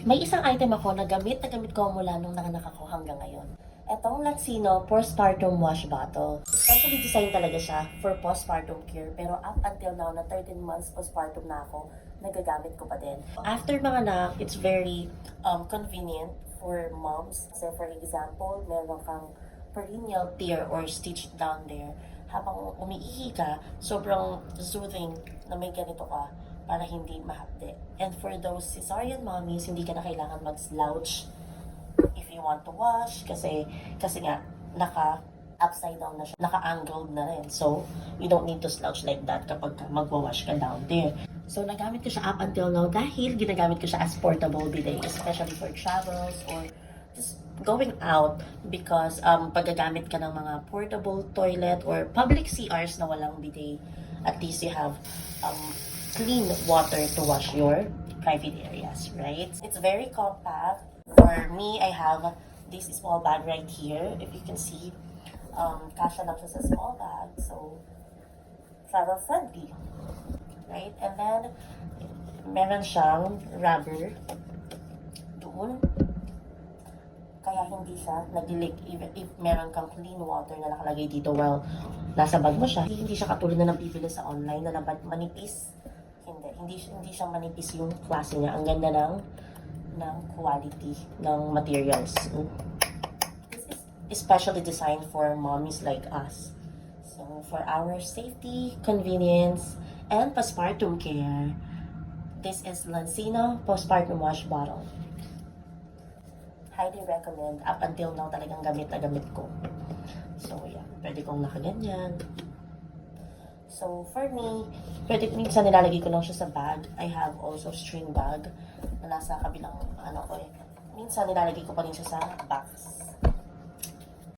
May isang item ako na gamit ko mula nung nanganak ako hanggang ngayon. Etong Lansino Postpartum Wash Bottle. Specially designed talaga siya for postpartum care, pero up until now, na 13 months postpartum na ako, nagagamit ko pa din. After manganak, it's very convenient for moms. Kasi for example, meron kang perineal tear or stitch down there. Habang umiihi ka, sobrang soothing na may ganito ka para hindi mahapde. And for those cesarean mommies, hindi ka na kailangan mag-slouch if you want to wash kasi nga naka upside down na siya, naka-angled na rin. So, you don't need to slouch like that kapag magwa-wash ka down there. So, nagamit ko siya up until now dahil ginagamit ko siya as portable bidet, especially for travels or just going out because paggagamit ka ng mga portable toilet or public CRs na walang bidet, at least you have clean water to wash your private areas, right? It's very compact. For me, I have this small bag right here. If you can see, kasha lang siya sa small bag. So, travel friendly, right? And then, meron siyang rubber doon. Kaya hindi siya nag-leak even if meron kang clean water na nakalagay dito while nasa bag mo siya. Hindi siya katulad na nabibili sa online na manipis. Hindi siya manipis yung klase niya. Ang ganda ng quality ng materials. This is especially designed for mommies like us. So, for our safety, convenience, and postpartum care, this is Lansino Postpartum Wash Bottle. Highly recommend. Up until now, talagang gamit na gamit ko. So, yeah. Pwede kong nakaganyan. So, for me, minsan nilalagay ko lang siya sa bag. I have also string bag na nasa kabilang, Minsan nilalagay ko pa rin siya sa box.